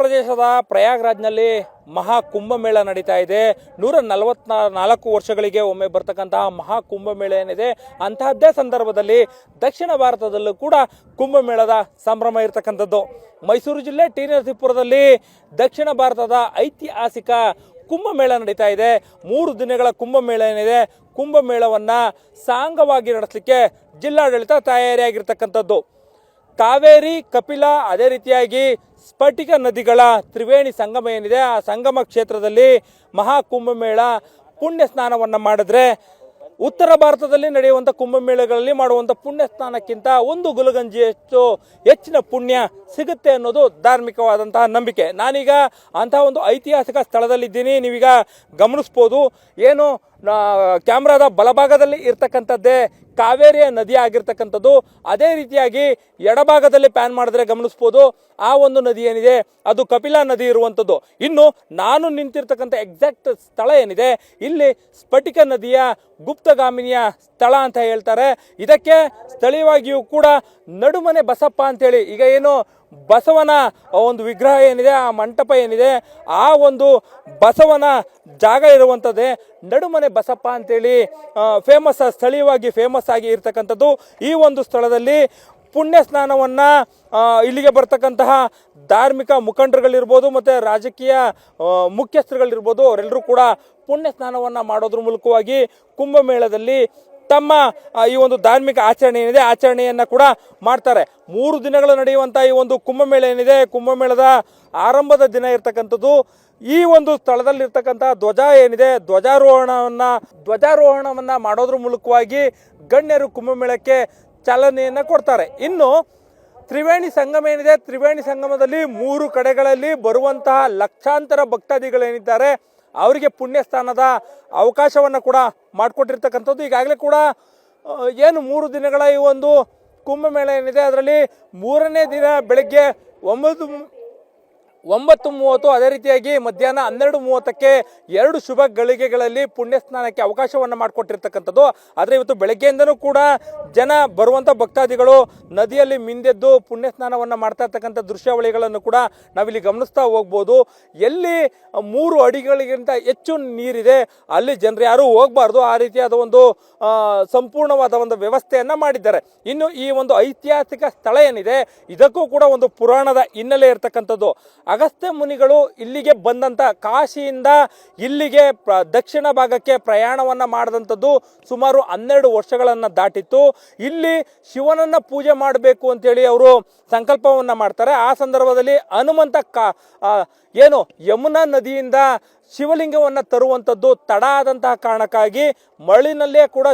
ಪ್ರದೇಶದ ಪ್ರಯಾಗ್ರಾಜ್ನಲ್ಲಿ ಮಹಾ ಕುಂಭಮೇಳ ನಡೀತಾ ಇದೆ. 144 ವರ್ಷಗಳಿಗೆ ಒಮ್ಮೆ ಬರ್ತಕ್ಕಂತಹ ಮಹಾ ಕುಂಭಮೇಳ ಏನಿದೆ, ಅಂತಹದ್ದೇ ಸಂದರ್ಭದಲ್ಲಿ ದಕ್ಷಿಣ ಭಾರತದಲ್ಲೂ ಕೂಡ ಕುಂಭಮೇಳದ ಸಂಭ್ರಮ ಇರತಕ್ಕಂಥದ್ದು. ಮೈಸೂರು ಜಿಲ್ಲೆ ಟಿ ನರಸೀಪುರದಲ್ಲಿ ದಕ್ಷಿಣ ಭಾರತದ ಐತಿಹಾಸಿಕ ಕುಂಭಮೇಳ ನಡೀತಾ ಇದೆ. 3 ದಿನಗಳ ಕುಂಭಮೇಳ ಏನಿದೆ, ಕುಂಭಮೇಳವನ್ನು ಸಾಂಗವಾಗಿ ನಡೆಸಲಿಕ್ಕೆ ಜಿಲ್ಲಾಡಳಿತ ತಯಾರಿಯಾಗಿರ್ತಕ್ಕಂಥದ್ದು. ಕಾವೇರಿ, ಕಪಿಲ, ಅದೇ ರೀತಿಯಾಗಿ ಸ್ಫಟಿಕ ನದಿಗಳ ತ್ರಿವೇಣಿ ಸಂಗಮ ಏನಿದೆ, ಆ ಸಂಗಮ ಕ್ಷೇತ್ರದಲ್ಲಿ ಮಹಾ ಕುಂಭಮೇಳ ಪುಣ್ಯ ಸ್ನಾನವನ್ನು ಮಾಡಿದ್ರೆ ಉತ್ತರ ಭಾರತದಲ್ಲಿ ನಡೆಯುವಂಥ ಕುಂಭಮೇಳಗಳಲ್ಲಿ ಮಾಡುವಂಥ ಪುಣ್ಯ ಸ್ನಾನಕ್ಕಿಂತ 1 ಗುಲಗಂಜಿಯಷ್ಟು ಹೆಚ್ಚಿನ ಪುಣ್ಯ ಸಿಗುತ್ತೆ ಅನ್ನೋದು ಧಾರ್ಮಿಕವಾದಂತಹ ನಂಬಿಕೆ. ನಾನೀಗ ಅಂತಹ ಒಂದು ಐತಿಹಾಸಿಕ ಸ್ಥಳದಲ್ಲಿದ್ದೀನಿ. ನೀವೀಗ ಗಮನಿಸ್ಬೋದು, ಏನು ಕ್ಯಾಮ್ರಾದ ಬಲಭಾಗದಲ್ಲಿ ಇರ್ತಕ್ಕಂಥದ್ದೇ ಕಾವೇರಿಯ ನದಿ ಆಗಿರ್ತಕ್ಕಂಥದ್ದು. ಅದೇ ರೀತಿಯಾಗಿ ಎಡಭಾಗದಲ್ಲಿ ಪ್ಯಾನ್ ಮಾಡಿದ್ರೆ ಗಮನಿಸ್ಬೋದು, ಆ ಒಂದು ನದಿ ಏನಿದೆ ಅದು ಕಪಿಲಾ ನದಿ ಇರುವಂಥದ್ದು. ಇನ್ನು ನಾನು ನಿಂತಿರ್ತಕ್ಕಂಥ ಎಕ್ಸಾಕ್ಟ್ ಸ್ಥಳ ಏನಿದೆ, ಇಲ್ಲಿ ಸ್ಫಟಿಕ ನದಿಯ ಗುಪ್ತಗಾಮಿನಿಯ ಸ್ಥಳ ಅಂತ ಹೇಳ್ತಾರೆ. ಇದಕ್ಕೆ ಸ್ಥಳೀಯವಾಗಿಯೂ ಕೂಡ ನಡುಮನೆ ಬಸಪ್ಪ ಅಂತೇಳಿ, ಈಗ ಏನು ಬಸವನ ಒಂದು ವಿಗ್ರಹ ಏನಿದೆ, ಆ ಮಂಟಪ ಏನಿದೆ, ಆ ಒಂದು ಬಸವನ ಜಾಗ ಇರುವಂಥದ್ದೇ ನಡುಮನೆ ಬಸಪ್ಪ ಅಂತೇಳಿ ಸ್ಥಳೀಯವಾಗಿ ಫೇಮಸ್ ಆಗಿ ಇರ್ತಕ್ಕಂಥದ್ದು. ಈ ಒಂದು ಸ್ಥಳದಲ್ಲಿ ಪುಣ್ಯ ಸ್ನಾನವನ್ನು ಇಲ್ಲಿಗೆ ಬರ್ತಕ್ಕಂತಹ ಧಾರ್ಮಿಕ ಮುಖಂಡರುಗಳಿರ್ಬೋದು ಮತ್ತು ರಾಜಕೀಯ ಮುಖ್ಯಸ್ಥರುಗಳಿರ್ಬೋದು, ಅವರೆಲ್ಲರೂ ಕೂಡ ಪುಣ್ಯ ಸ್ನಾನವನ್ನು ಮಾಡೋದ್ರ ಮೂಲಕವಾಗಿ ಕುಂಭಮೇಳದಲ್ಲಿ ತಮ್ಮ ಈ ಒಂದು ಧಾರ್ಮಿಕ ಆಚರಣೆ ಏನಿದೆ ಆಚರಣೆಯನ್ನು ಕೂಡ ಮಾಡ್ತಾರೆ. 3 ದಿನಗಳು ನಡೆಯುವಂಥ ಈ ಒಂದು ಕುಂಭಮೇಳ ಏನಿದೆ, ಕುಂಭಮೇಳದ ಆರಂಭದ ದಿನ ಇರ್ತಕ್ಕಂಥದ್ದು. ಈ ಒಂದು ಸ್ಥಳದಲ್ಲಿರ್ತಕ್ಕಂಥ ಧ್ವಜ ಏನಿದೆ, ಧ್ವಜಾರೋಹಣವನ್ನು ಮಾಡೋದ್ರ ಮೂಲಕವಾಗಿ ಗಣ್ಯರು ಕುಂಭಮೇಳಕ್ಕೆ ಚಾಲನೆಯನ್ನು ಕೊಡ್ತಾರೆ. ಇನ್ನು ತ್ರಿವೇಣಿ ಸಂಗಮ ಏನಿದೆ, ತ್ರಿವೇಣಿ ಸಂಗಮದಲ್ಲಿ 3 ಕಡೆಗಳಲ್ಲಿ ಬರುವಂತಹ ಲಕ್ಷಾಂತರ ಭಕ್ತಾದಿಗಳೇನಿದ್ದಾರೆ ಅವರಿಗೆ ಪುಣ್ಯ ಸ್ನಾನದ ಅವಕಾಶವನ್ನು ಕೂಡ ಮಾಡಿಕೊಟ್ಟಿರ್ತಕ್ಕಂಥದ್ದು. ಈಗಾಗಲೇ ಕೂಡ ಏನು 3 ದಿನಗಳ ಈ ಒಂದು ಕುಂಭಮೇಳ ಏನಿದೆ, ಅದರಲ್ಲಿ 3ನೇ ದಿನ ಬೆಳಗ್ಗೆ 9:30, ಅದೇ ರೀತಿಯಾಗಿ ಮಧ್ಯಾಹ್ನ 12:30ಕ್ಕೆ 2 ಶುಭ ಗಳಿಗೆಗಳಲ್ಲಿ ಪುಣ್ಯ ಸ್ನಾನಕ್ಕೆ ಅವಕಾಶವನ್ನು ಮಾಡಿಕೊಟ್ಟಿರ್ತಕ್ಕಂಥದ್ದು. ಆದರೆ ಇವತ್ತು ಬೆಳಗ್ಗೆಯಿಂದನೂ ಕೂಡ ಜನ ಬರುವಂಥ ಭಕ್ತಾದಿಗಳು ನದಿಯಲ್ಲಿ ಮಿಂದೆದ್ದು ಪುಣ್ಯ ಸ್ನಾನವನ್ನು ಮಾಡ್ತಾ ಇರ್ತಕ್ಕಂಥ ದೃಶ್ಯಾವಳಿಗಳನ್ನು ಕೂಡ ನಾವಿಲ್ಲಿ ಗಮನಿಸ್ತಾ ಹೋಗ್ಬೋದು. ಎಲ್ಲಿ 3 ಅಡಿಗಳಿಗಿಂತ ಹೆಚ್ಚು ನೀರಿದೆ ಅಲ್ಲಿ ಜನರು ಯಾರೂ ಹೋಗಬಾರ್ದು, ಆ ರೀತಿಯಾದ ಒಂದು ಸಂಪೂರ್ಣವಾದ ಒಂದು ವ್ಯವಸ್ಥೆಯನ್ನು ಮಾಡಿದ್ದಾರೆ. ಇನ್ನು ಈ ಒಂದು ಐತಿಹಾಸಿಕ ಸ್ಥಳ ಏನಿದೆ, ಇದಕ್ಕೂ ಕೂಡ ಒಂದು ಪುರಾಣದ ಹಿನ್ನೆಲೆ ಇರತಕ್ಕಂಥದ್ದು. ಅಗಸ್ತ್ಯ ಮುನಿಗಳು ಇಲ್ಲಿಗೆ ಬಂದಂಥ, ಕಾಶಿಯಿಂದ ಇಲ್ಲಿಗೆ ದಕ್ಷಿಣ ಭಾಗಕ್ಕೆ ಪ್ರಯಾಣವನ್ನು ಮಾಡಿದಂಥದ್ದು ಸುಮಾರು 12 ವರ್ಷಗಳನ್ನು ದಾಟಿತ್ತು. ಇಲ್ಲಿ ಶಿವನನ್ನು ಪೂಜೆ ಮಾಡಬೇಕು ಅಂತೇಳಿ ಅವರು ಸಂಕಲ್ಪವನ್ನು ಮಾಡ್ತಾರೆ. ಆ ಸಂದರ್ಭದಲ್ಲಿ ಹನುಮಂತ ಏನು ಯಮುನಾ ನದಿಯಿಂದ ಶಿವಲಿಂಗವನ್ನು ತರುವಂಥದ್ದು ತಡ ಆದಂತಹ ಕಾರಣಕ್ಕಾಗಿ ಮರಳಿನಲ್ಲೇ ಕೂಡ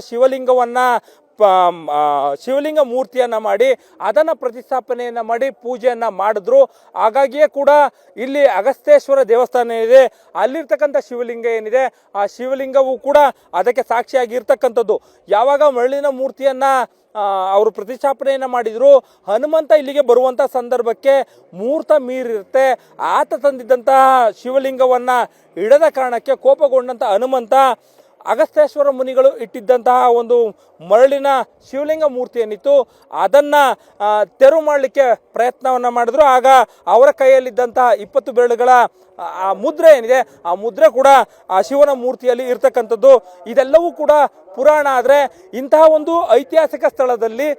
ಶಿವಲಿಂಗ ಮೂರ್ತಿಯನ್ನು ಮಾಡಿ ಅದನ್ನು ಪ್ರತಿಷ್ಠಾಪನೆಯನ್ನು ಮಾಡಿ ಪೂಜೆಯನ್ನು ಮಾಡಿದ್ರು. ಹಾಗಾಗಿಯೇ ಕೂಡ ಇಲ್ಲಿ ಅಗಸ್ತೇಶ್ವರ ದೇವಸ್ಥಾನ ಏನಿದೆ, ಅಲ್ಲಿರ್ತಕ್ಕಂಥ ಶಿವಲಿಂಗ ಏನಿದೆ, ಆ ಶಿವಲಿಂಗವು ಕೂಡ ಅದಕ್ಕೆ ಸಾಕ್ಷಿಯಾಗಿರ್ತಕ್ಕಂಥದ್ದು. ಯಾವಾಗ ಮರಳಿನ ಮೂರ್ತಿಯನ್ನು ಅವರು ಪ್ರತಿಷ್ಠಾಪನೆಯನ್ನು ಮಾಡಿದರು, ಹನುಮಂತ ಇಲ್ಲಿಗೆ ಬರುವಂಥ ಸಂದರ್ಭಕ್ಕೆ ಮುಹೂರ್ತ ಮೀರಿರುತ್ತೆ. ಆತ ತಂದಿದ್ದಂತಹ ಶಿವಲಿಂಗವನ್ನು ಇಡದ ಕಾರಣಕ್ಕೆ ಕೋಪಗೊಂಡಂಥ ಹನುಮಂತ ಅಗಸ್ತೇಶ್ವರ ಮುನಿಗಳು ಇಟ್ಟಿದ್ದಂತಹ ಒಂದು ಮರಳಿನ ಶಿವಲಿಂಗ ಮೂರ್ತಿ ಏನಿತ್ತು ಅದನ್ನು ತೆರವು ಮಾಡಲಿಕ್ಕೆ ಪ್ರಯತ್ನವನ್ನು ಮಾಡಿದ್ರು. ಆಗ ಅವರ ಕೈಯಲ್ಲಿದ್ದಂತಹ 20 ಬೆರಳುಗಳ ಆ ಮುದ್ರೆ ಏನಿದೆ, ಆ ಮುದ್ರೆ ಕೂಡ ಆ ಶಿವನ ಮೂರ್ತಿಯಲ್ಲಿ ಇರ್ತಕ್ಕಂಥದ್ದು. ಇದೆಲ್ಲವೂ ಕೂಡ ಪುರಾಣ. ಆದರೆ ಇಂತಹ ಒಂದು ಐತಿಹಾಸಿಕ ಸ್ಥಳದಲ್ಲಿ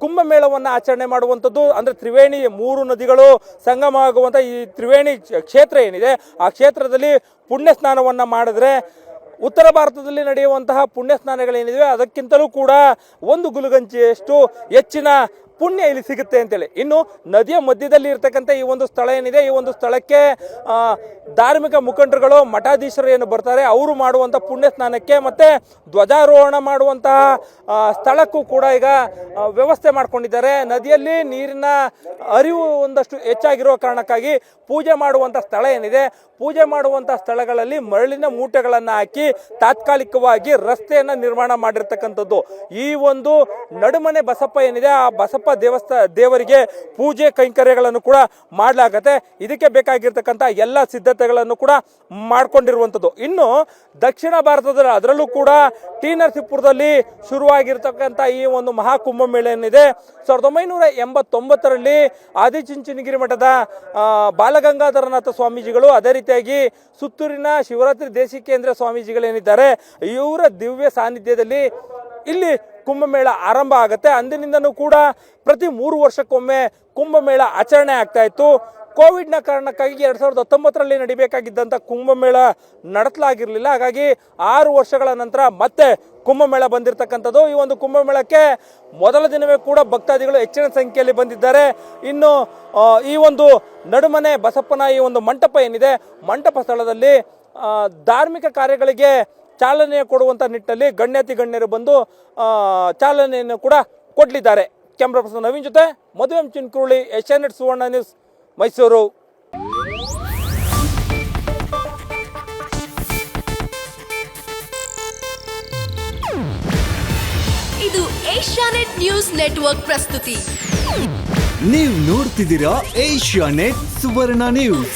ಕುಂಭಮೇಳವನ್ನು ಆಚರಣೆ ಮಾಡುವಂಥದ್ದು, ಅಂದರೆ ತ್ರಿವೇಣಿ 3 ನದಿಗಳು ಸಂಗಮ ಆಗುವಂಥ ಈ ತ್ರಿವೇಣಿ ಕ್ಷೇತ್ರ ಏನಿದೆ, ಆ ಕ್ಷೇತ್ರದಲ್ಲಿ ಪುಣ್ಯ ಸ್ನಾನವನ್ನು ಮಾಡಿದ್ರೆ ಉತ್ತರ ಭಾರತದಲ್ಲಿ ನಡೆಯುವಂತಹ ಪುಣ್ಯ ಸ್ನಾನಗಳೇನಿವೆ ಅದಕ್ಕಿಂತಲೂ ಕೂಡ 1 ಗುಲಗಂಜಿಯಷ್ಟು ಹೆಚ್ಚಿನ ಪುಣ್ಯ ಇಲ್ಲಿ ಸಿಗುತ್ತೆ ಅಂತೇಳಿ. ಇನ್ನು ನದಿಯ ಮಧ್ಯದಲ್ಲಿ ಇರ್ತಕ್ಕಂಥ ಈ ಒಂದು ಸ್ಥಳ ಏನಿದೆ, ಈ ಒಂದು ಸ್ಥಳಕ್ಕೆ ಧಾರ್ಮಿಕ ಮುಖಂಡರುಗಳು, ಮಠಾಧೀಶರು ಏನು ಬರ್ತಾರೆ ಅವರು ಮಾಡುವಂಥ ಪುಣ್ಯ ಸ್ನಾನಕ್ಕೆ ಮತ್ತು ಧ್ವಜಾರೋಹಣ ಮಾಡುವಂತಹ ಸ್ಥಳಕ್ಕೂ ಕೂಡ ಈಗ ವ್ಯವಸ್ಥೆ ಮಾಡ್ಕೊಂಡಿದ್ದಾರೆ. ನದಿಯಲ್ಲಿ ನೀರಿನ ಹರಿವು ಒಂದಷ್ಟು ಹೆಚ್ಚಾಗಿರುವ ಕಾರಣಕ್ಕಾಗಿ ಪೂಜೆ ಮಾಡುವಂಥ ಸ್ಥಳ ಏನಿದೆ, ಪೂಜೆ ಮಾಡುವಂಥ ಸ್ಥಳಗಳಲ್ಲಿ ಮರಳಿನ ಮೂಟೆಗಳನ್ನು ಹಾಕಿ ತಾತ್ಕಾಲಿಕವಾಗಿ ರಸ್ತೆಯನ್ನು ನಿರ್ಮಾಣ ಮಾಡಿರ್ತಕ್ಕಂಥದ್ದು. ಈ ಒಂದು ನಡುಮನೆ ಬಸಪ್ಪ ಏನಿದೆ, ಆ ಬಸಪ್ಪ ಮಾರಪ್ಪ ದೇವರಿಗೆ ಪೂಜೆ ಕೈಂಕರ್ಯಗಳನ್ನು ಕೂಡ ಮಾಡಲಾಗತ್ತೆ. ಇದಕ್ಕೆ ಬೇಕಾಗಿರ್ತಕ್ಕಂಥ ಎಲ್ಲ ಸಿದ್ಧತೆಗಳನ್ನು ಕೂಡ ಮಾಡ್ಕೊಂಡಿರುವಂಥದ್ದು. ಇನ್ನು ದಕ್ಷಿಣ ಭಾರತದಲ್ಲಿ ಅದರಲ್ಲೂ ಕೂಡ ಟಿ ನರಸೀಪುರದಲ್ಲಿ ಶುರುವಾಗಿರ್ತಕ್ಕಂಥ ಈ ಒಂದು ಮಹಾಕುಂಭಮೇಳ ಏನಿದೆ 1989ರಲ್ಲಿ ಆದಿಚುಂಚನಗಿರಿ ಮಠದ ಬಾಲಗಂಗಾಧರನಾಥ ಸ್ವಾಮೀಜಿಗಳು, ಅದೇ ರೀತಿಯಾಗಿ ಸುತ್ತೂರಿನ ಶಿವರಾತ್ರಿ ದೇಶಿಕೇಂದ್ರ ಸ್ವಾಮೀಜಿಗಳೇನಿದ್ದಾರೆ ಇವರ ದಿವ್ಯ ಸಾನ್ನಿಧ್ಯದಲ್ಲಿ ಇಲ್ಲಿ ಕುಂಭಮೇಳ ಆರಂಭ ಆಗುತ್ತೆ. ಅಂದಿನಿಂದನೂ ಕೂಡ ಪ್ರತಿ 3 ವರ್ಷಕ್ಕೊಮ್ಮೆ ಕುಂಭಮೇಳ ಆಚರಣೆ ಆಗ್ತಾ ಇತ್ತು. ಕೋವಿಡ್ನ ಕಾರಣಕ್ಕಾಗಿ 2019ರಲ್ಲಿ ನಡಿಬೇಕಾಗಿದ್ದಂಥ ಕುಂಭಮೇಳ ನಡೆಸಲಾಗಿರಲಿಲ್ಲ. ಹಾಗಾಗಿ 6 ವರ್ಷಗಳ ನಂತರ ಮತ್ತೆ ಕುಂಭಮೇಳ ಬಂದಿರತಕ್ಕಂಥದ್ದು. ಈ ಒಂದು ಕುಂಭಮೇಳಕ್ಕೆ ಮೊದಲ ದಿನವೇ ಕೂಡ ಭಕ್ತಾದಿಗಳು ಹೆಚ್ಚಿನ ಸಂಖ್ಯೆಯಲ್ಲಿ ಬಂದಿದ್ದಾರೆ. ಇನ್ನು ಈ ಒಂದು ನಡುಮನೆ ಬಸಪ್ಪನ ಈ ಒಂದು ಮಂಟಪ ಏನಿದೆ, ಮಂಟಪ ಸ್ಥಳದಲ್ಲಿ ಧಾರ್ಮಿಕ ಕಾರ್ಯಗಳಿಗೆ ಚಾಲನೆ ಕೊಡುವಂಥ ನಿಟ್ಟಿನಲ್ಲಿ ಗಣ್ಯರು ಬಂದು ಚಾಲನೆಯನ್ನು ಕೂಡ ಕೊಡಲಿದ್ದಾರೆ. ಕ್ಯಾಮ್ರಾ ಪರ್ಸನ್ ನವೀನ್ ಜೊತೆ ಮಧು ಎಂ ಚಿನ್ಕುರುಳಿ, ಏಷ್ಯಾನೆಟ್ ಸುವರ್ಣ ನ್ಯೂಸ್, ಮೈಸೂರು. ಇದು ಏಷ್ಯಾನೆಟ್ ನ್ಯೂಸ್ ನೆಟ್ವರ್ಕ್ ಪ್ರಸ್ತುತಿ. ನೀವು ನೋಡ್ತಿದ್ದೀರಾ ಏಷ್ಯಾನೆಟ್ ಸುವರ್ಣ ನ್ಯೂಸ್.